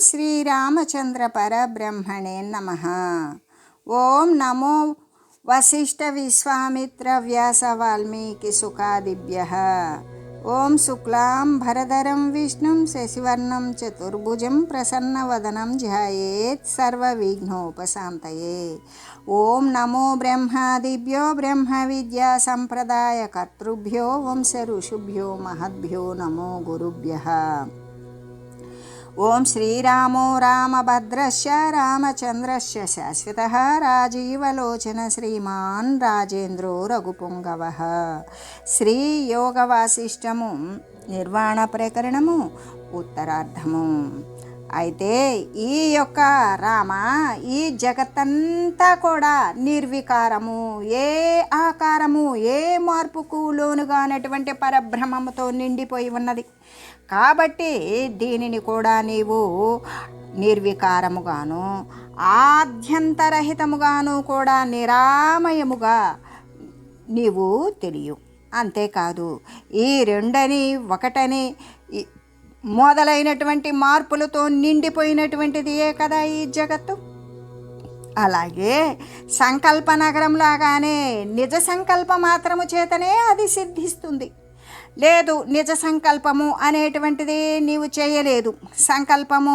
శ్రీరామచంద్ర పరబ్రహ్మణే నమః. ఓం నమో వశిష్ఠ విశ్వామిత్ర వ్యాస వాల్మీకి సుఖాదిభ్యః. ఓం శుక్లాం భరధరం విష్ణుం శశివర్ణం చతుర్భుజం ప్రసన్నవదనం ధ్యాయేత్ సర్వవిఘ్నోపశాంతయే. ఓం నమో బ్రహ్మాదిభ్యో బ్రహ్మ విద్యా సంప్రదాయ కర్తృభ్యో వంశ ఋషుభ్యో మహద్భ్యో నమో గురుభ్యః. ఓం శ్రీరామో రామభద్రస్య రామచంద్రస్య శాశ్వతః రాజీవలోచన శ్రీమాన్ రాజేంద్రో రఘుపుంగవః. శ్రీ యోగ వాసిష్టము నిర్వాణ ప్రకరణము ఉత్తరార్ధము. అయితే ఈ యొక్క రామ ఈ జగత్తంతా కూడా నిర్వికారము, ఏ ఆకారము ఏ మార్పుకు లోనుగానటువంటి పరబ్రహ్మముతో నిండిపోయి ఉన్నది. కాబట్టి దీనిని కూడా నీవు నిర్వికారముగాను ఆద్యంతరహితముగాను కూడా నిరామయముగా నీవు తెలియు. అంతేకాదు ఈ రెండని ఒకటని మొదలైనటువంటి మార్పులతో నిండిపోయినటువంటిది ఏ కదా ఈ జగత్తు. అలాగే సంకల్ప నగరం లాగానే నిజ సంకల్ప మాత్రము చేతనే అది సిద్ధిస్తుంది. లేదు, నిజ సంకల్పము అనేటువంటిది నీవు చేయలేదు, సంకల్పము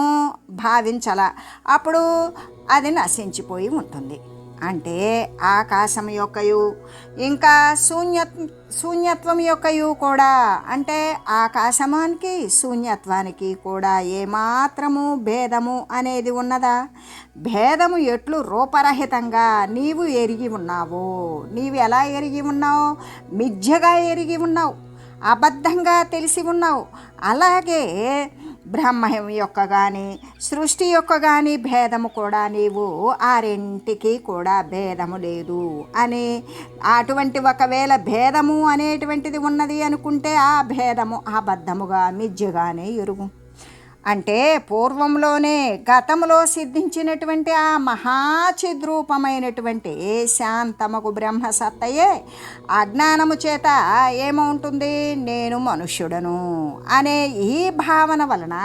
భావించలా, అప్పుడు అది నశించిపోయి ఉంటుంది. అంటే ఆకాశం యొక్కయు ఇంకా శూన్యత్వం యొక్కయు కూడా, అంటే ఆకాశమానికి శూన్యత్వానికి కూడా ఏమాత్రము భేదము అనేది ఉన్నదా? భేదము ఎట్లు రూపరహితంగా నీవు ఎరిగి ఉన్నావో, నీవు ఎలా ఎరిగి ఉన్నావు? మిథ్యగా ఎరిగి ఉన్నావు, అబద్ధంగా తెలిసి ఉన్నావు. అలాగే బ్రహ్మ యొక్క కానీ సృష్టి యొక్క కానీ భేదము కూడా నీవు ఆ రెంటికి కూడా భేదము లేదు అని, అటువంటి ఒకవేళ భేదము అనేటువంటిది ఉన్నది అనుకుంటే ఆ భేదము అబద్ధముగా మిథ్యగానే ఎరుగు. అంటే పూర్వంలోనే గతంలో సిద్ధించినటువంటి ఆ మహాచిద్రూపమైనటువంటి శాంతమగు బ్రహ్మసత్తయే అజ్ఞానము చేత ఏమవుతుంది, నేను మనుష్యుడను అనే ఈ భావన వలన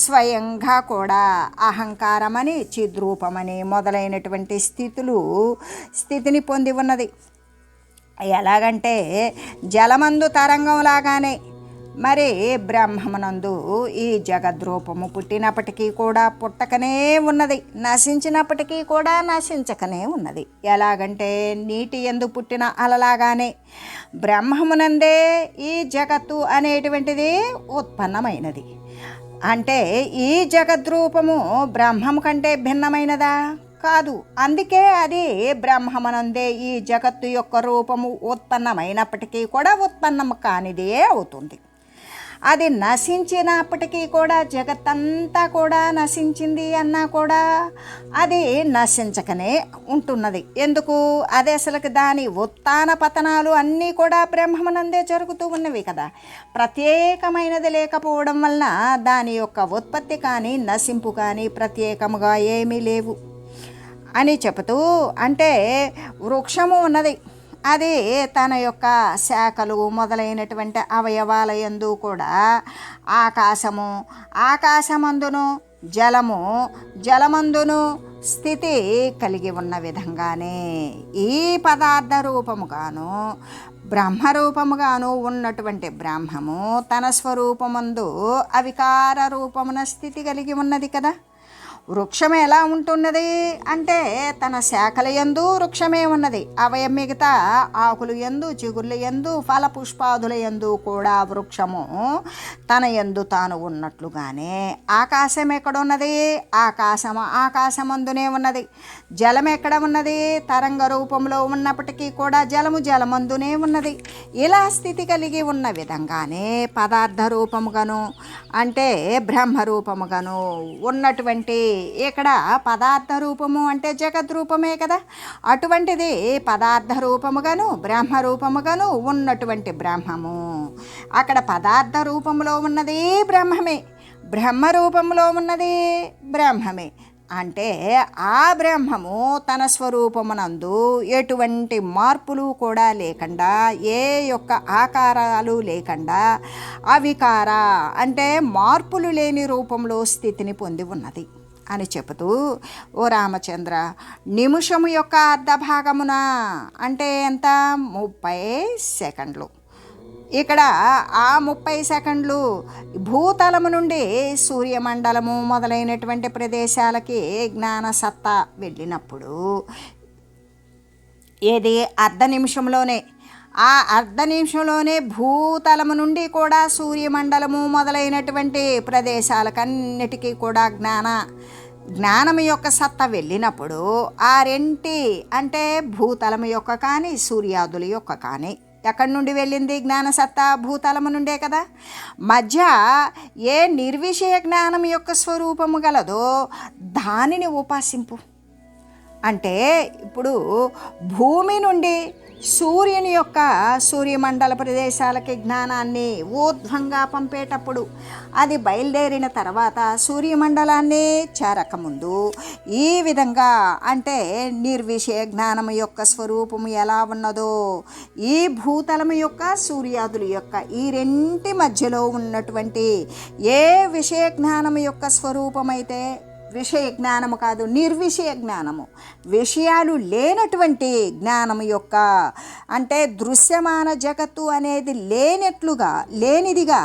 స్వయంగా కూడా అహంకారమని చిద్రూపమని మొదలైనటువంటి స్థితిని పొంది ఉన్నది. ఎలాగంటే జలమందు తరంగంలాగానే మరి బ్రహ్మమునందు ఈ జగద్రూపము పుట్టినప్పటికీ కూడా పుట్టకనే ఉన్నది, నశించినప్పటికీ కూడా నశించకనే ఉన్నది. ఎలాగంటే నీటి యందు పుట్టిన అలలాగానే బ్రహ్మమునందే ఈ జగత్తు అనేటువంటిది ఉత్పన్నమైనది. అంటే ఈ జగద్రూపము బ్రహ్మము కంటే భిన్నమైనదా? కాదు. అందుకే అది బ్రహ్మమునందే ఈ జగత్తు యొక్క రూపము ఉత్పన్నమైనప్పటికీ కూడా ఉత్పన్నము కానిదే అవుతుంది. అది నశించినప్పటికీ కూడా జగత్తంతా కూడా నశించింది అన్నా కూడా అది నశించకనే ఉంటున్నది. ఎందుకు? అది అసలుకి దాని ఉత్థాన పతనాలు అన్నీ కూడా బ్రహ్మమునందే జరుగుతూ ఉన్నవి కదా. ప్రత్యేకమైనది లేకపోవడం వలన దాని యొక్క ఉత్పత్తి కానీ నశింపు కానీ ప్రత్యేకముగా ఏమీ లేవు అని చెబుతూ, అంటే వృక్షము ఉన్నది, అది తన యొక్క శాఖలు మొదలైనటువంటి అవయవాల యందు కూడా ఆకాశమందును జలమందును స్థితి కలిగి ఉన్న విధంగానే ఈ పదార్థ రూపముగాను బ్రహ్మరూపముగాను ఉన్నటువంటి బ్రహ్మము తన స్వరూపమందు అవికార రూపమున స్థితి కలిగి ఉన్నది కదా. వృక్షం ఎలా ఉంటున్నది అంటే తన శాఖల యందు వృక్షమే ఉన్నది, మిగతా ఆకులు యందు చిగుర్ల యందు ఫల పుష్పాదుల యందు కూడా వృక్షము తన యందు తాను ఉన్నట్లుగానే ఆకాశం ఎక్కడున్నది? ఆకాశమందునే ఉన్నది. జలం ఎక్కడ ఉన్నది? తరంగ రూపంలో ఉన్నప్పటికీ కూడా జలమందునే ఉన్నది. ఇలా స్థితి కలిగి ఉన్న విధంగానే పదార్థ రూపముగాను అంటే బ్రహ్మరూపముగాను ఉన్నటువంటి, ఇక్కడ పదార్థ రూపము అంటే జగద్రూపమే కదా, అటువంటిది పదార్థ రూపముగాను బ్రహ్మరూపముగాను ఉన్నటువంటి బ్రహ్మము అక్కడ పదార్థ రూపంలో ఉన్నది బ్రహ్మమే, బ్రహ్మ రూపంలో ఉన్నది బ్రహ్మమే. అంటే ఆ బ్రహ్మము తన స్వరూపమునందు ఎటువంటి మార్పులు కూడా లేకుండా, ఏ యొక్క ఆకారాలు లేకుండా, అవికార అంటే మార్పులు లేని రూపంలో స్థితిని పొంది ఉన్నది అని చెబుతూ, ఓ రామచంద్ర, నిమిషము యొక్క అర్ధభాగమున అంటే ఎంత, 30 సెకండ్లు. ఇక్కడ ఆ 30 సెకండ్లు భూతలము నుండి సూర్యమండలము మొదలైనటువంటి ప్రదేశాలకి జ్ఞానసత్తా వెళ్ళినప్పుడు, ఏది అర్ధ నిమిషంలోనే, ఆ అర్ధ నిమిషంలోనే భూతలము నుండి కూడా సూర్యమండలము మొదలైనటువంటి ప్రదేశాలకన్నిటికీ కూడా జ్ఞానం యొక్క సత్తా వెళ్ళినప్పుడు, ఆ రెంటి అంటే భూతలము యొక్క కానీ సూర్యాదుల యొక్క కానీ ఎక్కడి నుండి వెళ్ళింది జ్ఞానసత్తా, భూతలము నుండే కదా. మధ్య ఏ నిర్విషయ జ్ఞానం యొక్క స్వరూపము గలదో దానిని ఉపాసింపు. అంటే ఇప్పుడు భూమి నుండి సూర్యుని యొక్క సూర్యమండల ప్రదేశాలకి జ్ఞానాన్ని ఊర్ధ్వంగా పంపేటప్పుడు, అది బయలుదేరిన తర్వాత సూర్యమండలాన్ని చేరకముందు ఈ విధంగా అంటే నిర్విషయ జ్ఞానము యొక్క స్వరూపము ఎలా ఉన్నదో, ఈ భూతలము యొక్క సూర్యాదుల యొక్క ఈ రెంటి మధ్యలో ఉన్నటువంటి ఏ విషయ జ్ఞానము యొక్క స్వరూపమైతే, విషయ జ్ఞానము కాదు, నిర్విషయ జ్ఞానము, విషయాలు లేనటువంటి జ్ఞానము యొక్క అంటే దృశ్యమాన జగత్తు అనేది లేనిదిగా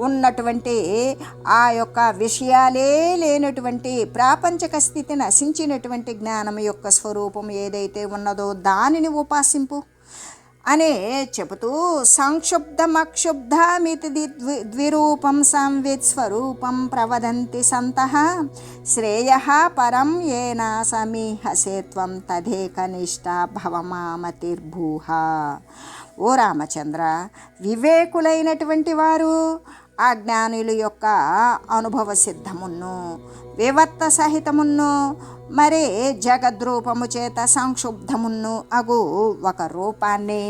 ఉన్నటువంటి ఆ యొక్క విషయాలే లేనటువంటి ప్రాపంచక స్థితి నశించినటువంటి జ్ఞానము యొక్క స్వరూపం ఏదైతే ఉన్నదో దానిని ఉపాసింపు అని చెబుతూ, సంక్షుబ్ధమక్షుబ్ధమితి ద్విరూపం సంవిత్ స్వరూపం ప్రవదంతి సంతః శ్రేయః పరం ఏన సమీహసే త్వం తదేకనిష్ట భవమామతిర్భూహ. ఓ రామచంద్ర, వివేకులైనటువంటి వారు ఆ జ్ఞానుల యొక్క అనుభవ సిద్ధమును వివర్త సహితమును మరి జగద్రూపము చేత సంక్షుబ్ధమును అగు ఒక రూపాన్ని,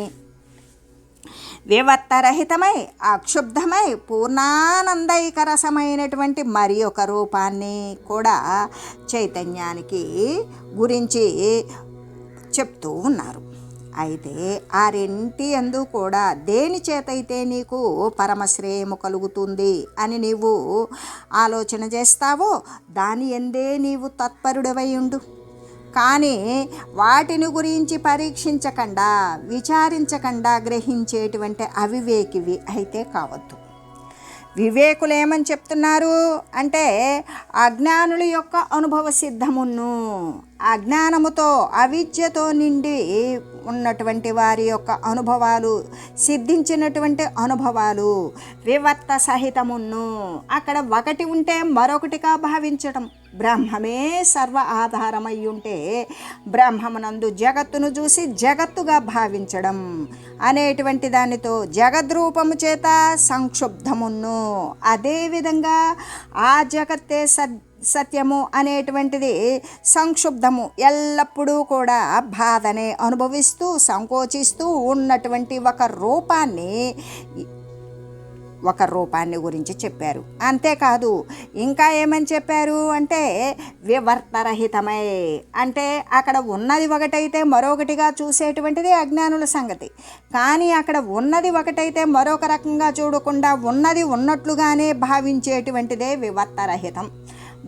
వివర్తరహితమై అక్షుబ్ధమై పూర్ణానందైకరసమైనటువంటి మరి ఒక రూపాన్ని కూడా చైతన్యానికి గురించి చెప్తూ ఉన్నారు. అయితే ఆ రెంటి యందు కూడా దేని చేతైతే నీకు పరమశ్రేయము కలుగుతుంది అని నీవు ఆలోచన చేస్తావో దాని ఎందే నీవు తత్పరుడవై ఉండు. కానీ వాటిని గురించి పరీక్షించకుండా, విచారించకుండా గ్రహించేటువంటి అవివేకివి అయితే కావద్దు. వివేకులు ఏమని చెప్తున్నారు అంటే, అజ్ఞానుల యొక్క అనుభవ సిద్ధమును, అజ్ఞానముతో అవిద్యతో నిండి ఉన్నటువంటి వారి యొక్క అనుభవాలు, సిద్ధించినటువంటి అనుభవాలు వివర్త సహితమును, అక్కడ ఒకటి ఉంటే మరొకటిగా భావించటం, బ్రహ్మమే సర్వ ఆధారమై ఉంటే బ్రహ్మమునందు జగత్తును చూసి జగత్తుగా భావించడం అనేటువంటి దానితో జగద్రూపము చేత సంక్షుబ్ధమును, అదేవిధంగా ఆ జగత్తే సత్యము అనేటువంటిది సంక్షుబ్ధము, ఎల్లప్పుడూ కూడా బాధనే అనుభవిస్తూ సంకోచిస్తూ ఉన్నటువంటి ఒక రూపాన్ని గురించి చెప్పారు. అంతేకాదు ఇంకా ఏమని చెప్పారు అంటే, వివర్తరహితమై అంటే అక్కడ ఉన్నది ఒకటైతే మరొకటిగా చూసేటువంటిది అజ్ఞానుల సంగతి. కానీ అక్కడ ఉన్నది ఒకటైతే మరొక రకంగా చూడకుండా ఉన్నది ఉన్నట్లుగానే భావించేటువంటిదే వివర్తరహితం.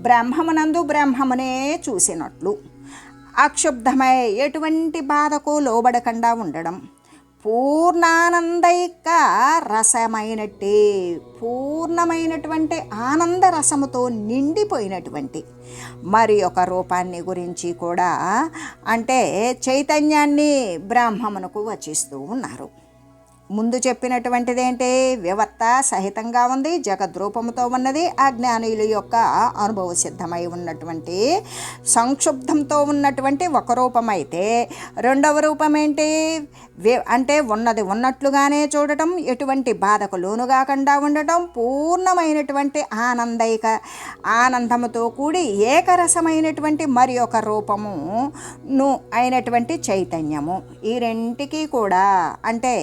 బ్రహ్మమునందు బ్రహ్మమునే చూసినట్లు, అక్షుబ్ధమై ఎటువంటి బాధకు లోబడకుండా ఉండడం, పూర్ణానందైక రసమైనట్టే పూర్ణమైనటువంటి ఆనంద రసముతో నిండిపోయినటువంటి మరి ఒక రూపాన్ని గురించి కూడా అంటే చైతన్యాన్ని బ్రహ్మమునకు వచిస్తూ ఉన్నారు. ముందు చెప్పినటువంటిది ఏంటి, వివర్త సహితంగా ఉంది, జగద్రూపముతో ఉన్నది, అజ్ఞానుల యొక్క అనుభవ సిద్ధమై ఉన్నటువంటి సంక్షుబ్ధంతో ఉన్నటువంటి ఒక రూపమైతే, రెండవ రూపం ఏంటి అంటే ఉన్నది ఉన్నట్లుగానే చూడటం, ఎటువంటి బాధకు లోను కాకుండా ఉండటం, పూర్ణమైనటువంటి ఆనందముతో కూడి ఏకరసమైనటువంటి మరి ఒక రూపమును అయినటువంటి చైతన్యము. ఈ రెంటికి కూడా అంటే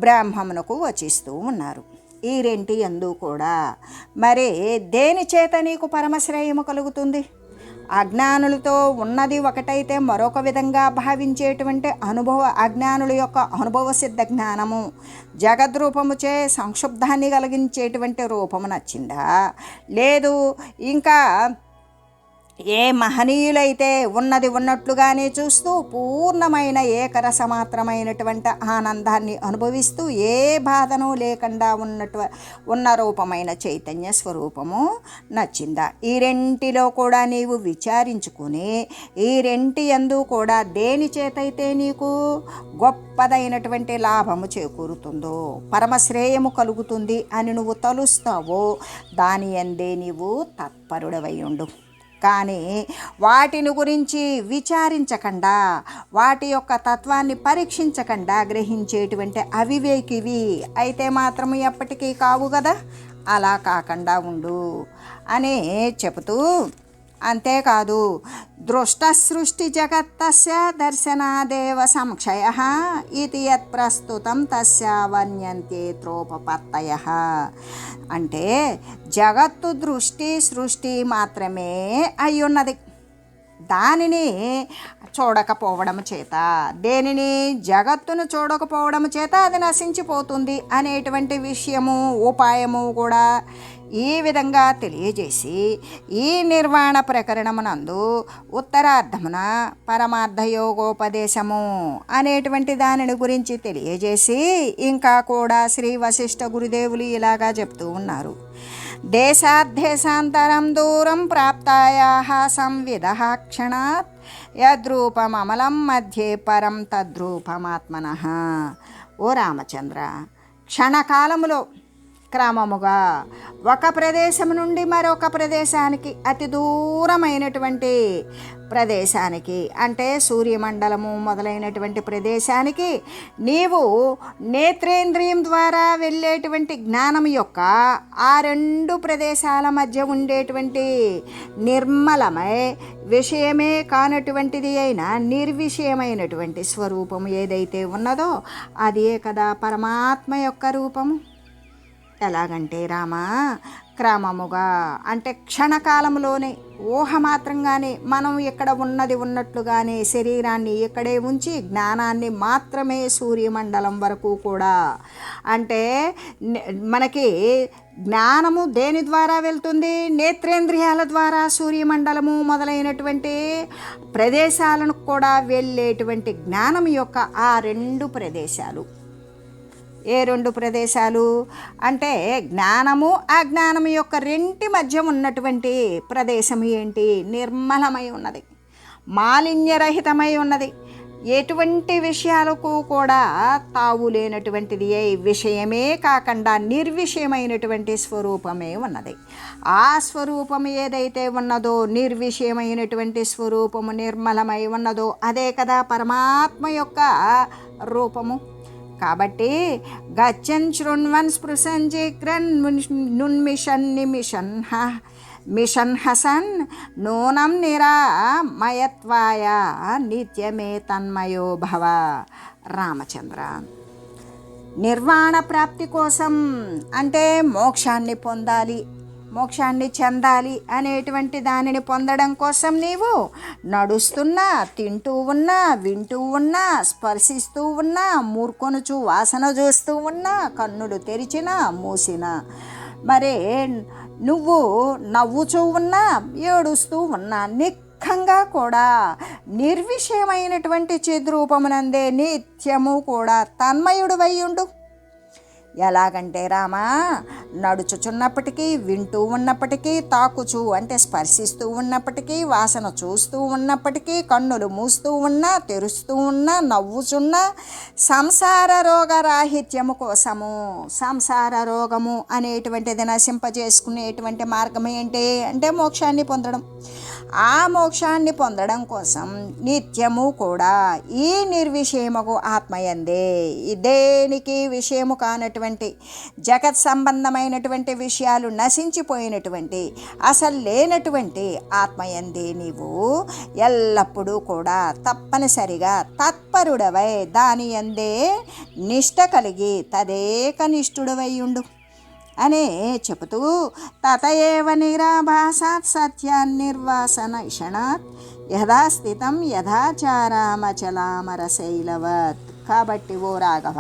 బ్రహ్మమునకు వచిస్తూ ఉన్నారు. ఈ రెంటి యందు కూడా మరి దేని చేత నీకు పరమశ్రేయము కలుగుతుంది అజ్ఞానులతో ఉన్నది ఒకటైతే మరొక విధంగా భావించేటువంటి అజ్ఞానుల యొక్క అనుభవ సిద్ధ జ్ఞానము జగద్రూపముచే సంక్షుబ్ధాన్ని కలిగించేటువంటి రూపము నచ్చిందా, లేదు ఇంకా ఏ మహనీయులైతే ఉన్నది ఉన్నట్లుగానే చూస్తూ పూర్ణమైన ఏకరసమాత్రమైనటువంటి ఆనందాన్ని అనుభవిస్తూ ఏ బాధను లేకుండా ఉన్న రూపమైన చైతన్య స్వరూపము నచ్చిందా? ఈ రెంటిలో కూడా నీవు విచారించుకుని ఈ రెంటి యందు కూడా దేని చేతైతే నీకు గొప్పదైనటువంటి లాభము చేకూరుతుందో, పరమశ్రేయము కలుగుతుంది అని నువ్వు తలుస్తావో దాని యందే నీవు తత్పరుడవై ఉండు. కానీ వాటిని గురించి విచారించకుండా, వాటి యొక్క తత్వాన్ని పరీక్షించకుండా గ్రహించేటువంటి అవివేకివి అయితే మాత్రం ఎప్పటికీ కావు కదా, అలా కాకుండా ఉండు అని చెబుతూ, అంతేకాదు దృష్ట సృష్టి జగత్తస్య దర్శనాదేవ సంక్షయ ఇది యత్ ప్రస్తుతం తస్య వర్ణ్యంతే త్రోపపత్తయః. అంటే జగత్తు దృష్టి సృష్టి మాత్రమే అయ్యున్నది, దానిని చూడకపోవడం చేత, దేనిని జగత్తును చూడకపోవడం చేత అది నశించిపోతుంది అనేటువంటి విషయము ఉపాయము కూడా ఈ విధంగా తెలియజేసి ఈ నిర్వాణ ప్రకరణమునందు ఉత్తరార్ధమున పరమార్థయోగోపదేశము అనేటువంటి దానిని గురించి తెలియజేసి ఇంకా కూడా శ్రీ వశిష్ఠ గురుదేవులు ఇలాగా చెప్తూ ఉన్నారు. దేశాద్దేశాంతరం దూరం ప్రాప్తాయాః సంవిదః క్షణాత్ యద్రూపమమలం మధ్యే పరం తద్రూపమాత్మనః. ఓ రామచంద్ర, క్షణకాలములో క్రమముగా ఒక ప్రదేశం నుండి మరొక ప్రదేశానికి, అతి దూరమైనటువంటి ప్రదేశానికి అంటే సూర్యమండలము మొదలైనటువంటి ప్రదేశానికి నీవు నేత్రేంద్రియం ద్వారా వెళ్ళేటువంటి జ్ఞానం యొక్క ఆ రెండు ప్రదేశాల మధ్య ఉండేటువంటి నిర్మలమై విషయమే కానటువంటిది అయిన నిర్విషయమైనటువంటి స్వరూపము ఏదైతే ఉన్నదో అదే కదా పరమాత్మ యొక్క రూపము. ఎలాగంటే రామా, క్రమముగా అంటే క్షణకాలంలోనే ఊహ మాత్రంగానే మనం ఇక్కడ ఉన్నది ఉన్నట్లుగానే శరీరాన్ని ఇక్కడే ఉంచి జ్ఞానాన్ని మాత్రమే సూర్యమండలం వరకు కూడా, అంటే మనకి జ్ఞానము దేని ద్వారా వెళ్తుంది? నేత్రేంద్రియాల ద్వారా సూర్యమండలము మొదలైనటువంటి ప్రదేశాలను కూడా వెళ్ళేటువంటి జ్ఞానం యొక్క ఆ రెండు ప్రదేశాలు. ఏ రెండు ప్రదేశాలు అంటే జ్ఞానము అజ్ఞానము యొక్క రెంటి మధ్య ఉన్నటువంటి ప్రదేశం ఏంటి? నిర్మలమై ఉన్నది, మాలిన్యరహితమై ఉన్నది, ఎటువంటి విషయాలకు కూడా తావు లేనటువంటిది, ఏ విషయమే కాకుండా నిర్విషయమైనటువంటి స్వరూపమే ఉన్నది. ఆ స్వరూపం ఏదైతే ఉన్నదో, నిర్విషయమైనటువంటి స్వరూపము నిర్మలమై ఉన్నదో అదే కదా పరమాత్మ యొక్క రూపము. కాబట్టి గచ్చన్ శృణ్వన్ స్పృశన్ జిగ్రన్ నున్మిషన్ నిమిషన్ మిషన్ హసన్ నూనం నిరామయత్వాయ నిత్యమే తన్మయో భవ. రామచంద్ర, నిర్వాణ ప్రాప్తి కోసం అంటే మోక్షాన్ని పొందాలి, మోక్షాన్ని చెందాలి అనేటువంటి దానిని పొందడం కోసం నీవు నడుస్తున్నా, తింటూ ఉన్నా, వింటూ ఉన్నా, స్పర్శిస్తూ ఉన్నా, మూర్కొనుచు వాసన చూస్తూ ఉన్నా, కన్నులు తెరిచినా మూసినా, మరే నువ్వు నవ్వుచూ ఉన్నా, ఏడుస్తూ ఉన్నా, నిఖంగా కూడా నిర్విషయమైనటువంటి చిద్రూపమునందే నిత్యము కూడా తన్మయుడు వయ్యుండు. ఎలాగంటే రామా, నడుచుచున్నప్పటికీ, వింటూ ఉన్నప్పటికీ, తాకుచూ అంటే స్పర్శిస్తూ ఉన్నప్పటికీ, వాసన చూస్తూ ఉన్నప్పటికీ, కన్నులు మూస్తూ ఉన్నా, తెరుస్తూ ఉన్నా, నవ్వుచున్నా, సంసార రోగరాహిత్యము కోసము, సంసార రోగము అనేటువంటిది నశింపజేసుకునేటువంటి మార్గం ఏంటి అంటే మోక్షాన్ని పొందడం. ఆ మోక్షాన్ని పొందడం కోసం నిత్యము కూడా ఈ నిర్విషయముకు ఆత్మయందే, దేనికి విషయము కానటువంటి జగత్ సంబంధమైనటువంటి విషయాలు నశించిపోయినటువంటి అసలు లేనటువంటి ఆత్మయందే నీవు ఎల్లప్పుడూ కూడా తప్పనిసరిగా తత్పరుడవై దాని యందే నిష్ట కలిగి తదేక నిష్ఠుడవై ఉండు. అని చెబుతూ తతయేవ నిరాభాసాత్ సత్యాన్నిర్వాసన ఇషణాత్ యథా స్థితం యథాచారామచలామరశైలవత్. కాబట్టి ఓ రాఘవ,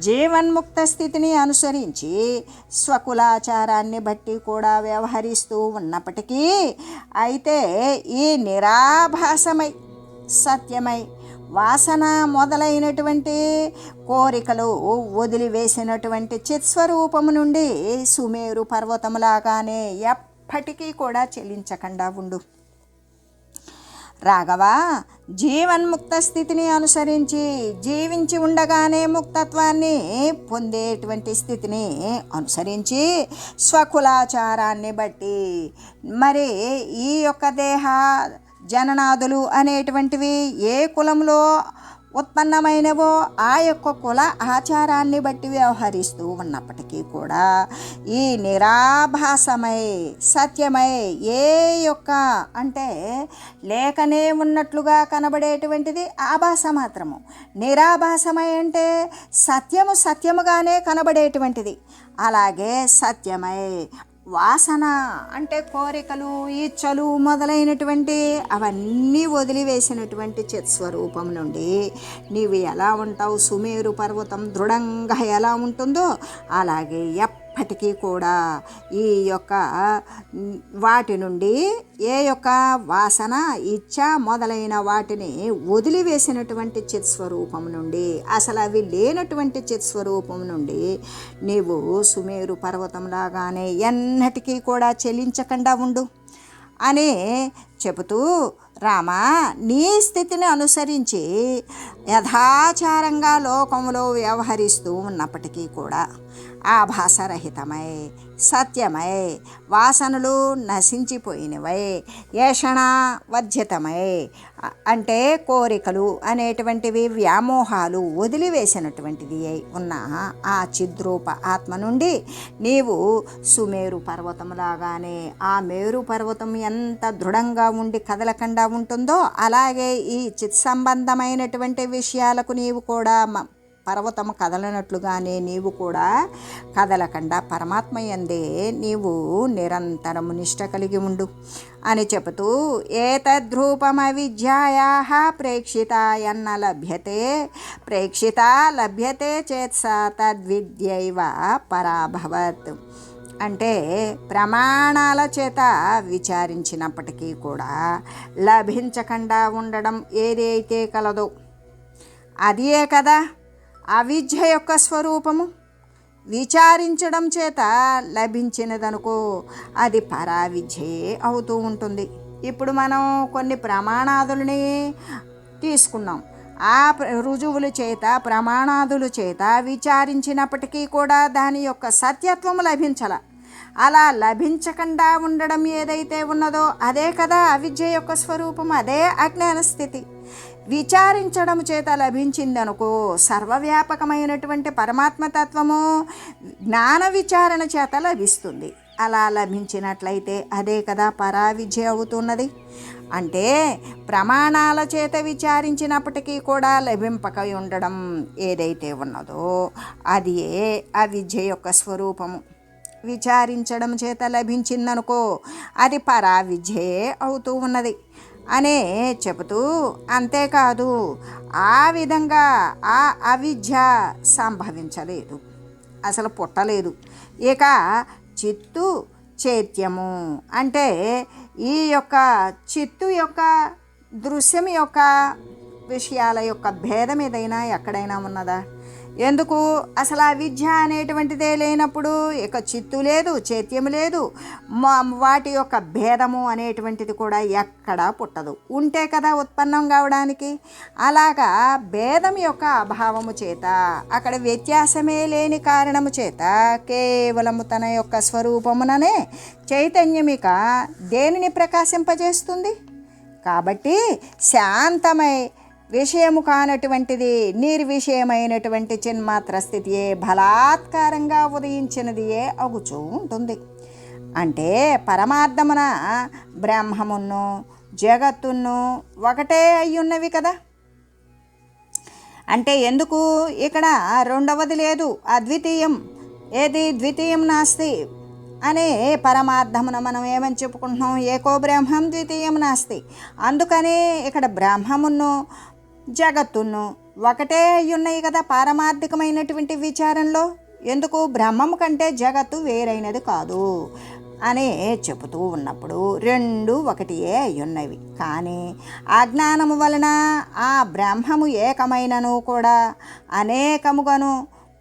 జీవన్ముక్త స్థితిని అనుసరించి స్వకులాచారాన్ని బట్టి కూడా వ్యవహరిస్తూ ఉన్నప్పటికీ అయితే ఈ నిరాభాసమై సత్యమై వాసన మొదలైనటువంటి కోరికలు వదిలివేసినటువంటి చిత్స్వరూపము నుండి సుమేరు పర్వతములాగానే ఎప్పటికీ కూడా చెలించకుండా ఉండు. రాఘవ, జీవన్ముక్త స్థితిని అనుసరించి జీవించి ఉండగానే ముక్తత్వాన్ని పొందేటువంటి స్థితిని అనుసరించి స్వకులాచారాన్ని బట్టి మరి ఈ యొక్క దేహ జననాదులు అనేటువంటివి ఏ కులంలో ఉత్పన్నమైనవో ఆ యొక్క కుల ఆచారాన్ని బట్టి వ్యవహరిస్తూ ఉన్నప్పటికీ కూడా ఈ నిరాభాసమై సత్యమై ఏ యొక్క అంటే లేకనే ఉన్నట్లుగా కనబడేటువంటిది ఆభాస మాత్రము. నిరాభాసమై అంటే సత్యము సత్యముగానే కనబడేటువంటిది. అలాగే సత్యమై వాసన అంటే కోరికలు ఇచ్చలు మొదలైనటువంటి అవన్నీ వదిలివేసినటువంటి చిత్స్వరూపం నుండి నీవు ఎలా ఉంటావు? సుమేరు పర్వతం దృఢంగా ఎలా ఉంటుందో అలాగే ఎప్పటికీ కూడా ఈ యొక్క వాటి నుండి ఏ యొక్క వాసన ఇచ్చ మొదలైన వాటిని వదిలివేసినటువంటి చిత్స్వరూపం నుండి అసలు అవి లేనటువంటి చిత్స్వరూపం నుండి నీవు సుమేరు పర్వతంలాగానే ఎన్నటికీ కూడా చెలించకుండా ఉండు అని చెబుతూ, రామా, నీ స్థితిని అనుసరించి యథాచారంగా లోకంలో వ్యవహరిస్తూ ఉన్నప్పటికీ కూడా ఆభాసరహితమై సత్యమై వాసనలు నశించిపోయినవై ఏషణ వర్జితమై అంటే కోరికలు అనేటువంటివి వ్యామోహాలు వదిలివేసినటువంటిది అయి ఉన్న ఆ చిద్రూప ఆత్మ నుండి నీవు సుమేరు పర్వతంలాగానే ఆ మేరు పర్వతం ఎంత దృఢంగా ఉండి కదలకుండా ఉంటుందో అలాగే ఈ చిత్ సంబంధమైనటువంటి విషయాలకు నీవు కూడా పర్వతము కదలనట్లుగానే నీవు కూడా కదలకుండా పరమాత్మ యందే నీవు నిరంతరము నిష్ట కలిగి ఉండు అని చెబుతూ, ఏతద్రూపమవిద్యాయాః ప్రేక్షితాయన్న లభ్యతే ప్రేక్షిత లభ్యతే చేత్సా తద్విద్యైవ పరాభవత్. అంటే ప్రమాణాల చేత విచారించినప్పటికీ కూడా లభించకుండా ఉండడం ఏదైతే కలదో అదియే కదా అవిద్య యొక్క స్వరూపము. విచారించడం చేత లభించినదనుకో అది పరావిద్యే అవుతూ ఉంటుంది. ఇప్పుడు మనం కొన్ని ప్రమాణాదులని తీసుకున్నాం. ఆ రుజువుల చేత ప్రమాణాదుల చేత విచారించినప్పటికీ కూడా దాని యొక్క సత్యత్వం లభించాల. అలా లభించకుండా ఉండడం ఏదైతే ఉన్నదో అదే కదా అవిద్య యొక్క స్వరూపం, అదే అజ్ఞాన స్థితి. విచారించడం చేత లభించిందనుకో సర్వవ్యాపకమైనటువంటి పరమాత్మతత్వము జ్ఞాన విచారణ చేత లభిస్తుంది. అలా లభించినట్లయితే అదే కదా పరావిద్య అవుతున్నది. అంటే ప్రమాణాల చేత విచారించినప్పటికీ కూడా లభింపక ఉండడం ఏదైతే ఉన్నదో అది అవిద్య యొక్క స్వరూపము. విచారించడం చేత లభించిందనుకో అది పరావిద్యే అవుతూ ఉన్నది అనే చెబుతూ, అంతేకాదు ఆ విధంగా ఆ అవిద్య సంభవించలేదు, అసలు పుట్టలేదు. ఇక చిత్తు చైత్యము అంటే ఈ యొక్క చిత్తు యొక్క దృశ్యం యొక్క విషయాల యొక్క భేదం ఏదైనా ఎక్కడైనా ఉన్నదా? ఎందుకు? అసలు ఆ విద్య అనేటువంటిదే లేనప్పుడు ఇక చిత్తు లేదు, చైత్యము లేదు, వాటి యొక్క భేదము అనేటువంటిది కూడా ఎక్కడా పుట్టదు. ఉంటే కదా ఉత్పన్నం కావడానికి. అలాగా భేదం యొక్క అభావము చేత అక్కడ వ్యత్యాసమే లేని కారణము చేత కేవలము తన యొక్క స్వరూపముననే చైతన్యమిక దేనిని ప్రకాశింపజేస్తుంది? కాబట్టి శాంతమై విషయము కానటువంటిది నిర్విషయమైనటువంటి చిన్మాత్ర స్థితియే బలాత్కారంగా ఉదయించినదియే అగుచూ ఉంటుంది. అంటే పరమార్థమున బ్రహ్మమును జగత్తును ఒకటే అయ్యున్నవి కదా. అంటే ఎందుకు ఇక్కడ రెండవది లేదు, అద్వితీయం. ఏది ద్వితీయం నాస్తి అనే పరమార్థమున మనం ఏమని చెప్పుకుంటున్నాం, ఏకో బ్రహ్మం ద్వితీయం నాస్తి. అందుకని ఇక్కడ బ్రహ్మమును జగత్తును ఒకటే ఉన్నాయి కదా పారమార్థికమైనటువంటి విచారంలో. ఎందుకు, బ్రహ్మము కంటే జగత్తు వేరైనది కాదు అని చెబుతూ ఉన్నప్పుడు రెండు ఒకటియే అయ్యున్నవి. కానీ అజ్ఞానము వలన ఆ బ్రహ్మము ఏకమైనను కూడా అనేకముగాను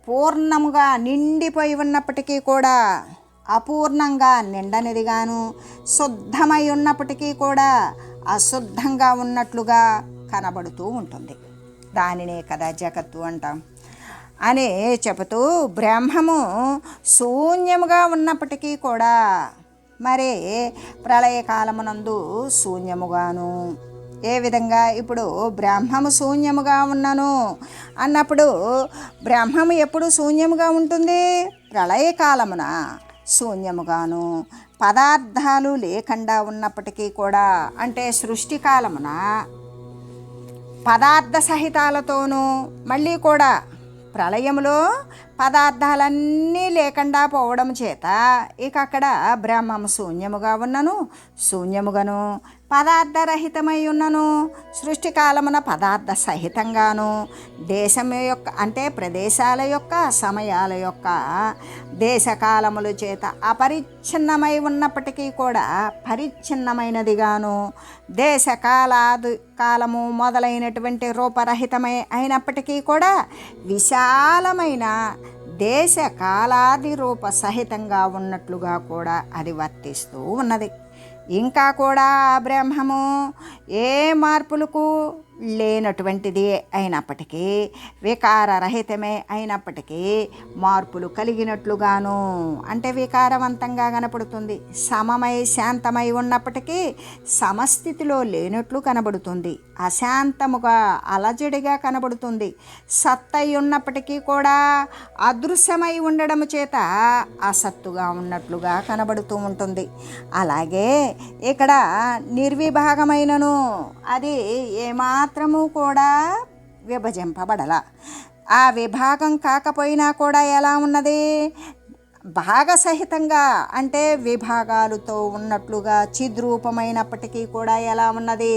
పూర్ణముగా నిండిపోయి ఉన్నప్పటికీ కూడా అపూర్ణంగా నిండనిదిగాను, శుద్ధమై ఉన్నప్పటికీ కూడా అశుద్ధంగా ఉన్నట్లుగా కనబడుతూ ఉంటుంది. దానినే కదా జగత్తు అంటాం అని చెబుతూ, బ్రహ్మము శూన్యముగా ఉన్నప్పటికీ కూడా మరి ప్రళయకాలమునందు శూన్యముగాను, ఏ విధంగా ఇప్పుడు బ్రహ్మము శూన్యముగా ఉన్నను అన్నప్పుడు బ్రహ్మము ఎప్పుడు శూన్యముగా ఉంటుంది, ప్రళయకాలమున శూన్యముగాను, పదార్థాలు లేకుండా ఉన్నప్పటికీ కూడా, అంటే సృష్టి కాలమున పదార్థ సహితాలతోనూ, మళ్ళీ కూడా ప్రళయములో పదార్థాలన్నీ లేకుండా పోవడం చేత ఇక అక్కడ బ్రహ్మము శూన్యముగా ఉన్నను, శూన్యముగాను పదార్థరహితమై ఉన్నను, సృష్టి కాలమున పదార్థ సహితంగాను, దేశం యొక్క అంటే ప్రదేశాల యొక్క సమయాల యొక్క దేశకాలముల చేత అపరిచ్ఛిన్నమై ఉన్నప్పటికీ కూడా పరిచ్ఛిన్నమైనదిగాను, కాలము మొదలైనటువంటి రూపరహితమై అయినప్పటికీ కూడా విశాలమైన దేశకాలాది రూప సహితంగా ఉన్నట్లుగా కూడా అది వర్తిస్తూ ఉన్నది. ఇంకా కూడా బ్రహ్మము ఏ మార్పులకు లేనటువంటిది అయినప్పటికీ, వికారరహితమే అయినప్పటికీ మార్పులు కలిగినట్లుగాను, అంటే వికారవంతంగా కనపడుతుంది. సమమై శాంతమై ఉన్నప్పటికీ సమస్థితిలో లేనట్లు కనబడుతుంది. అశాంతముగా అలజడిగా కనబడుతుంది. సత్తై ఉన్నప్పటికీ కూడా అదృశ్యమై ఉండడం చేత అసత్తుగా ఉన్నట్లుగా కనబడుతూ ఉంటుంది. అలాగే ఇక్కడ నిర్విభాగమైనను, అది ఏమాత్రము కూడా విభజింపబడల. ఆ విభాగం కాకపోయినా కూడా ఎలా ఉన్నది, భాగసహితంగా అంటే విభాగాలతో ఉన్నట్లుగా చిద్రూపమైనప్పటికీ కూడా ఎలా ఉన్నది,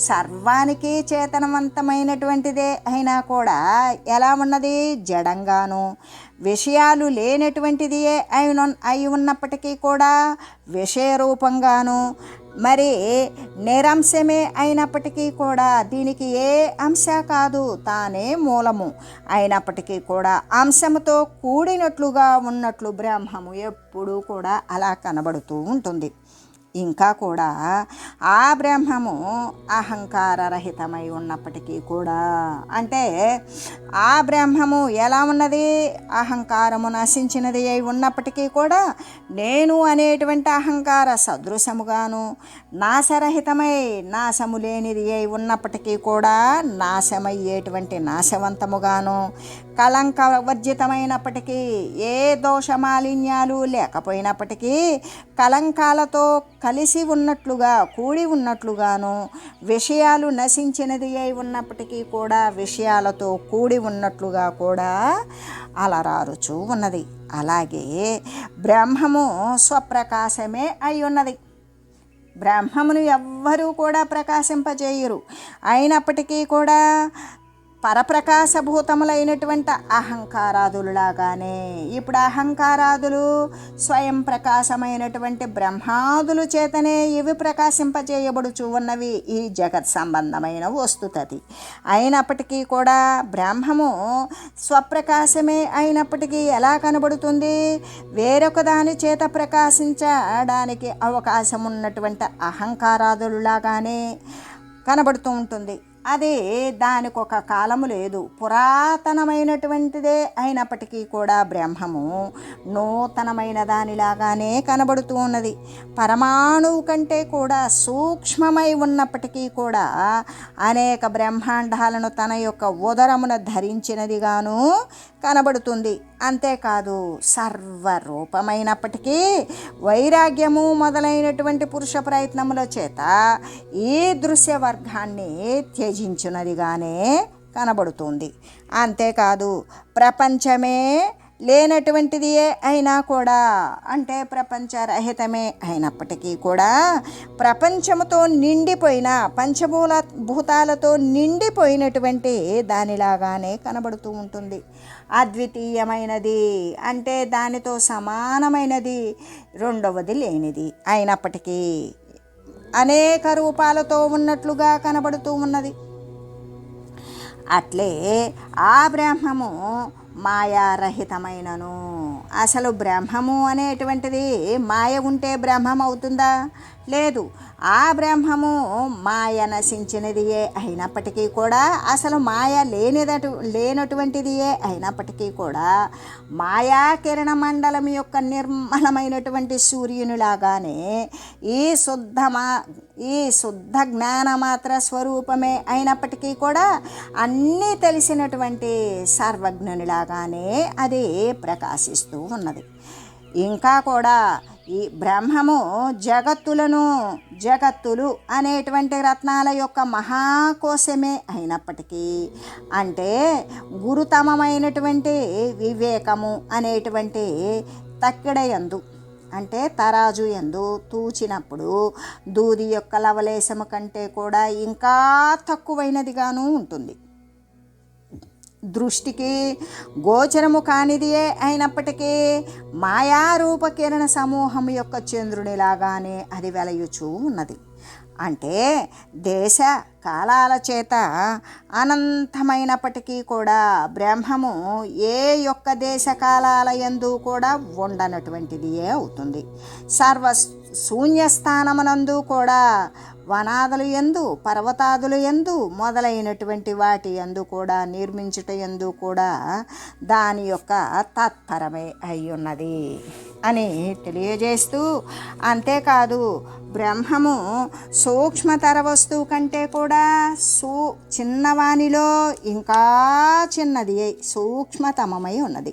సర్వానికి చేతనవంతమైనటువంటిదే అయినా కూడా ఎలా ఉన్నది, జడంగాను, విషయాలు లేనటువంటిది అయి ఉన్నప్పటికీ కూడా విషయరూపంగాను, మరి నిరంశమే అయినప్పటికీ కూడా దీనికి ఏ అంశ కాదు, తానే మూలము అయినప్పటికీ కూడా అంశముతో కూడినట్లుగా ఉన్నట్లు బ్రహ్మము ఎప్పుడూ కూడా అలా కనబడుతూ ఉంటుంది. ఇంకా కూడా ఆ బ్రహ్మము అహంకారరహితమై ఉన్నప్పటికీ కూడా, అంటే ఆ బ్రహ్మము ఎలా ఉన్నది, అహంకారము నశించినది అయి ఉన్నప్పటికీ కూడా నేను అనేటువంటి అహంకార సదృశముగాను, నాశరహితమై నాశము లేనిది అయి ఉన్నప్పటికీ కూడా నాశమయ్యేటువంటి నాశవంతముగాను, కళంకవర్జితమైనప్పటికీ ఏ దోషమాలిన్యాలు లేకపోయినప్పటికీ కళంకాలతో కలిసి ఉన్నట్లుగా కూడి ఉన్నట్లుగాను, విషయాలు నశించినది అయి ఉన్నప్పటికీ కూడా విషయాలతో కూడి ఉన్నట్లుగా కూడా అలరారుచూ ఉన్నది. అలాగే బ్రహ్మము స్వప్రకాశమే అయి ఉన్నది. బ్రహ్మమును ఎవ్వరూ కూడా ప్రకాశింపజేయరు. అయినప్పటికీ కూడా పరప్రకాశభూతములైనటువంటి అహంకారాదులులాగానే ఇప్పుడు అహంకారాదులు స్వయం ప్రకాశమైనటువంటి బ్రహ్మాదులు చేతనే ఇవి ప్రకాశింపజేయబడుచు ఉన్నవి ఈ జగత్ సంబంధమైన వస్తుతది. అయినప్పటికీ కూడా బ్రహ్మము స్వప్రకాశమే అయినప్పటికీ ఎలా కనబడుతుంది, వేరొక దాని చేత ప్రకాశించడానికి అవకాశం ఉన్నటువంటి అహంకారాదులులాగానే కనబడుతూ ఉంటుంది. అది దానికి ఒక కాలము లేదు, పురాతనమైనటువంటిదే అయినప్పటికీ కూడా బ్రహ్మము నూతనమైన దానిలాగానే కనబడుతూ ఉన్నది. పరమాణువు కంటే కూడా సూక్ష్మమై ఉన్నప్పటికీ కూడా అనేక బ్రహ్మాండాలను తన యొక్క ఉదరమున ధరించినదిగాను కనబడుతుంది. అంతేకాదు సర్వరూపమైనప్పటికీ వైరాగ్యము మొదలైనటువంటి పురుష ప్రయత్నముల చేత ఈ దృశ్యవర్గాన్ని త్యజించినదిగానే కనబడుతుంది. అంతేకాదు ప్రపంచమే లేనటువంటిది అయినా కూడా, అంటే ప్రపంచరహితమే అయినప్పటికీ కూడా ప్రపంచముతో నిండిపోయిన భూతాలతో నిండిపోయినటువంటి దానిలాగానే కనబడుతూ ఉంటుంది. అద్వితీయమైనది అంటే దానితో సమానమైనది రెండవది లేనిది అయినప్పటికీ అనేక రూపాలతో ఉన్నట్లుగా కనబడుతూ ఉన్నది. అట్లే ఆ బ్రహ్మము మాయారహితమైనను. అసలు బ్రహ్మము అనేటువంటిది మాయ ఉంటే బ్రహ్మం అవుతుందా? లేదు. ఆ బ్రహ్మము మాయ నశించినదియే అయినప్పటికీ కూడా, అసలు మాయ లేనటువంటిదియే అయినప్పటికీ కూడా, మాయా కిరణ మండలం యొక్క నిర్మలమైనటువంటి సూర్యునిలాగానే ఈ శుద్ధ జ్ఞానమాత్ర స్వరూపమే అయినప్పటికీ కూడా అన్నీ తెలిసినటువంటి సర్వజ్ఞునిలాగానే అది ప్రకాశిస్తూ ఉన్నది. ఇంకా కూడా ఈ బ్రహ్మము జగత్తులు అనేటువంటి రత్నాల యొక్క మహాకోశమే అయినప్పటికీ, అంటే గురుతమమైనటువంటి వివేకము అనేటువంటి తక్కిడయందు, అంటే తరాజు యందు తూచినప్పుడు దూది యొక్క లవలేశము కంటే కూడా ఇంకా తక్కువైనదిగాను ఉంటుంది. దృష్టికి గోచరము కానిదియే అయినప్పటికీ మాయారూప కిరణ సమూహం యొక్క చంద్రునిలాగానే అది వెలయుచూ ఉన్నది. అంటే దేశ కాలాల చేత అనంతమైనప్పటికీ కూడా బ్రహ్మము ఏ యొక్క దేశ కాలాల యందు కూడా ఉండనటువంటిదియే అవుతుంది. సర్వ శూన్యస్థానమునందు కూడా వనాదులు యందు, పర్వతాదులు యందు మొదలైనటువంటి వాటి యందు కూడా నిర్మించుట యందు కూడా దాని యొక్క తత్పరమే అయి ఉన్నది అని తెలియజేస్తూ, అంతేకాదు బ్రహ్మము సూక్ష్మతర వస్తువు కంటే కూడా చిన్నవానిలో ఇంకా చిన్నది సూక్ష్మతమమై ఉన్నది.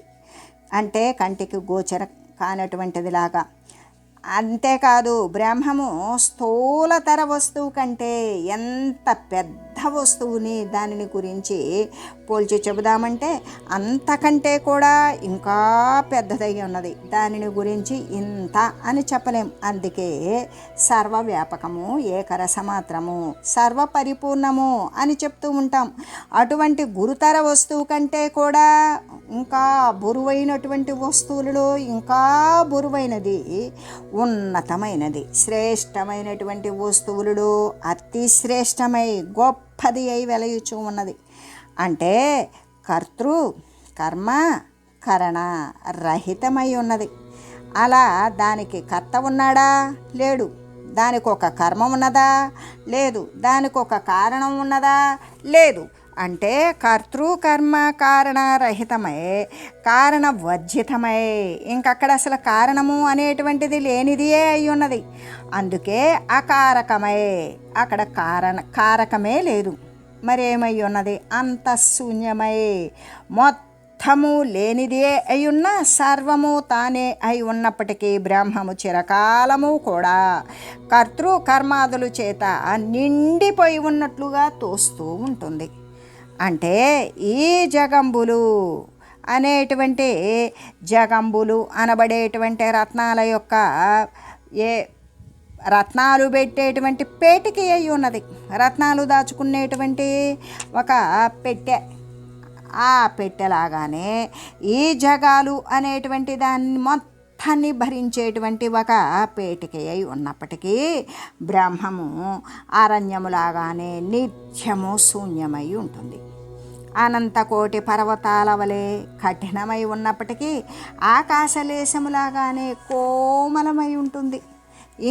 అంటే కంటికి గోచర కానటువంటిదిలాగా. అంతేకాదు బ్రహ్మము స్థూలతర వస్తువు కంటే ఎంత పెద్ద వస్తువుని దానిని గురించి పోల్చి చెబుదామంటే అంతకంటే కూడా ఇంకా పెద్దదై ఉన్నది. దానిని గురించి ఇంత అని చెప్పలేం. అందుకే సర్వవ్యాపకము, ఏకరసమాత్రము, సర్వపరిపూర్ణము అని చెప్తూ ఉంటాం. అటువంటి గురుతర వస్తువు కంటే కూడా ఇంకా బరువైనటువంటి వస్తువులలో ఇంకా బరువైనది, ఉన్నతమైనది, శ్రేష్టమైనటువంటి వస్తువులలో అతి శ్రేష్టమై గొప్పది అయి వెలయుచూ ఉన్నది. అంటే కర్తృ కర్మ కరణ రహితమై ఉన్నది. అలా దానికి కర్త ఉన్నాడా? లేడు. దానికి ఒక కర్మ ఉన్నదా? లేదు. దానికి ఒక కారణం ఉన్నదా? లేదు. అంటే కర్తృ కర్మ కారణ రహితమై, కారణ వర్జితమై, ఇంకక్కడ అసలు కారణము అనేటువంటిది లేనిదియే అయి ఉన్నది. అందుకే అకారకమై, అక్కడ కారకమే లేదు. మరేమై ఉన్నది? అంత శూన్యమై, మొత్తము లేనిదే అయి ఉన్న సర్వము తానే అయి ఉన్నప్పటికీ బ్రహ్మము చిరకాలము కూడా కర్తృ కర్మాదులు చేత నిండిపోయి ఉన్నట్లుగా తోస్తూ ఉంటుంది. అంటే ఈ జగంబులు అనేటువంటి జగంబులు అనబడేటువంటి రత్నాల యొక్క రత్నాలు పెట్టేటువంటి పేటికి అయి ఉన్నది. రత్నాలు దాచుకునేటువంటి ఒక పెట్టె. ఆ పెట్టెలాగానే ఈ జగాలు అనేటువంటి దాన్ని మొత్తాన్ని భరించేటువంటి ఒక పేటిక అయి ఉన్నప్పటికీ బ్రహ్మము అరణ్యములాగానే నిత్యము శూన్యమై ఉంటుంది. అనంతకోటి పర్వతాల వలె కఠినమై ఉన్నప్పటికీ ఆకాశలేశములాగానే కోమలమై ఉంటుంది.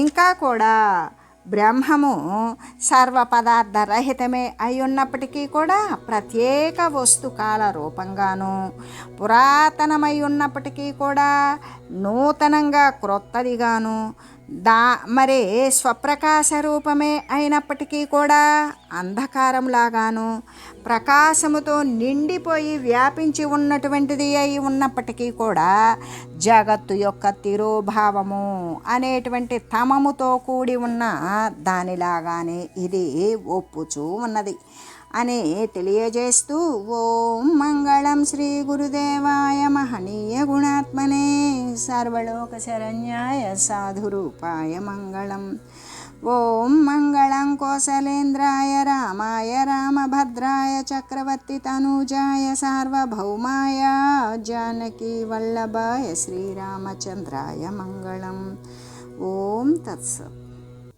ఇంకా కూడా బ్రహ్మము సర్వ పదార్థ రహితమే అయి ఉన్నప్పటికీ కూడా ప్రత్యేక వస్తుకాల రూపంగాను, పురాతనమై ఉన్నప్పటికీ కూడా నూతనంగా క్రొత్తదిగాను, మరి స్వప్రకాశ రూపమే అయినప్పటికీ కూడా అంధకారంలాగాను, ప్రకాశముతో నిండిపోయి వ్యాపించి ఉన్నటువంటిది అయి ఉన్నప్పటికీ కూడా జగత్తు యొక్క తిరోభావము అనేటువంటి తమముతో కూడి ఉన్న దానిలాగానే ఇది ఒప్పుచూ ఉన్నది. అని తెలియజేస్తూ ఓం మంగళం శ్రీ గురుదేవాయ మహనీయ గుణాత్మనే సర్వలోక శరణ్యాయ సాధురూపాయ మంగళం. ఓం మంగళం కోసలేంద్రాయ రామాయ రామభద్రాయ చక్రవర్తి తనూజాయ సార్వభౌమాయ జానకీ వల్లభాయ శ్రీరామచంద్రాయ మంగళం. ఓం తత్సత్.